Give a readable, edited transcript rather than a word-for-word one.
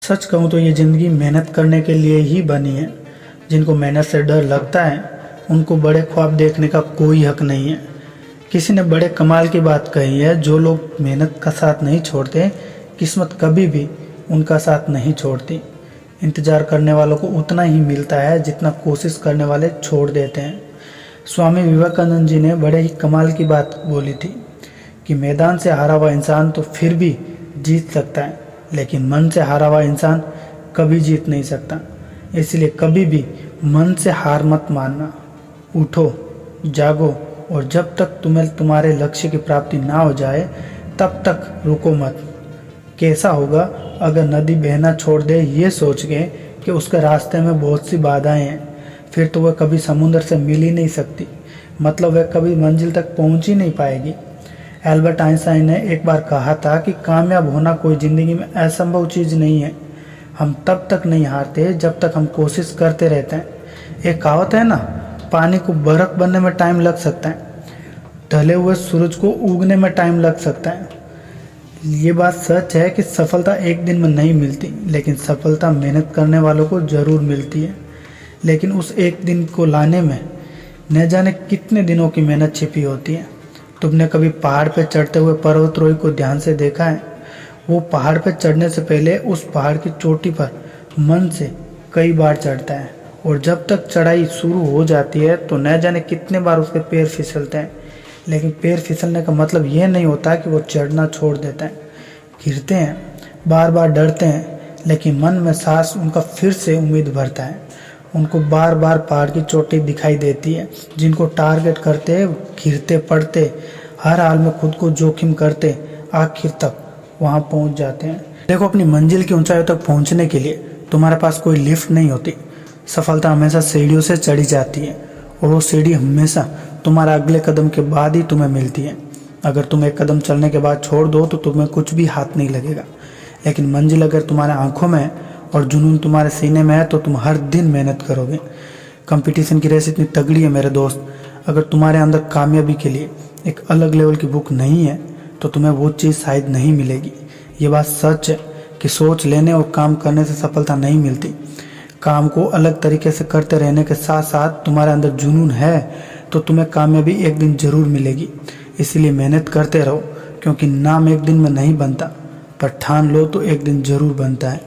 सच कहूँ तो ये ज़िंदगी मेहनत करने के लिए ही बनी है। जिनको मेहनत से डर लगता है उनको बड़े ख्वाब देखने का कोई हक नहीं है। किसी ने बड़े कमाल की बात कही है, जो लोग मेहनत का साथ नहीं छोड़ते किस्मत कभी भी उनका साथ नहीं छोड़ती। इंतज़ार करने वालों को उतना ही मिलता है जितना कोशिश करने वाले छोड़ देते हैं। स्वामी विवेकानंद जी ने बड़े ही कमाल की बात बोली थी कि मैदान से हारा हुआ इंसान तो फिर भी जीत सकता है, लेकिन मन से हारा हुआ इंसान कभी जीत नहीं सकता। इसलिए कभी भी मन से हार मत मानना। उठो, जागो और जब तक तुम्हें तुम्हारे लक्ष्य की प्राप्ति ना हो जाए तब तक रुको मत। कैसा होगा अगर नदी बहना छोड़ दे ये सोच के कि उसके रास्ते में बहुत सी बाधाएं हैं, फिर तो वह कभी समुद्र से मिल ही नहीं सकती, मतलब वह कभी मंजिल तक पहुंच ही नहीं पाएगी। एल्बर्ट आइंस्टाइन ने एक बार कहा था कि कामयाब होना कोई ज़िंदगी में असंभव चीज़ नहीं है। हम तब तक नहीं हारते जब तक हम कोशिश करते रहते हैं। एक कहावत है ना, पानी को बर्फ बनने में टाइम लग सकता है, ढले हुए सूरज को उगने में टाइम लग सकता है। ये बात सच है कि सफलता एक दिन में नहीं मिलती, लेकिन सफलता मेहनत करने वालों को ज़रूर मिलती है। लेकिन उस एक दिन को लाने में न जाने कितने दिनों की मेहनत छिपी होती है। तुमने कभी पहाड़ पर चढ़ते हुए पर्वतारोही को ध्यान से देखा है? वो पहाड़ पर चढ़ने से पहले उस पहाड़ की चोटी पर मन से कई बार चढ़ता है, और जब तक चढ़ाई शुरू हो जाती है तो न जाने कितने बार उसके पैर फिसलते हैं। लेकिन पैर फिसलने का मतलब ये नहीं होता कि वो चढ़ना छोड़ देते हैं। गिरते हैं, बार बार डरते हैं, लेकिन मन में सांस उनका फिर से उम्मीद भरता है। उनको बार बार पहाड़ की चोटी दिखाई देती है। जिनको टारगेट करते, गिरते पड़ते, हर हाल में खुद को जोखिम करते, आखिर तक वहाँ पहुँच जाते हैं। देखो, अपनी मंजिल की ऊंचाई तक पहुँचने के लिए तुम्हारे पास कोई लिफ्ट नहीं होती। सफलता हमेशा सीढ़ियों से चढ़ी जाती है, और वो सीढ़ी हमेशा तुम्हारा अगले कदम के बाद ही तुम्हें मिलती है। अगर तुम एक कदम चलने के बाद छोड़ दो तो तुम्हें कुछ भी हाथ नहीं लगेगा। लेकिन मंजिल अगर तुम्हारे आंखों में है और जुनून तुम्हारे सीने में है तो तुम हर दिन मेहनत करोगे। कंपटीशन की रेस इतनी तगड़ी है मेरे दोस्त, अगर तुम्हारे अंदर कामयाबी के लिए एक अलग लेवल की भूख नहीं है तो तुम्हें वो चीज़ शायद नहीं मिलेगी। ये बात सच है कि सोच लेने और काम करने से सफलता नहीं मिलती। काम को अलग तरीके से करते रहने के साथ साथ तुम्हारे अंदर जुनून है तो तुम्हें कामयाबी एक दिन ज़रूर मिलेगी। इसलिए मेहनत करते रहो, क्योंकि नाम एक दिन में नहीं बनता, पर ठान लो तो एक दिन ज़रूर बनता है।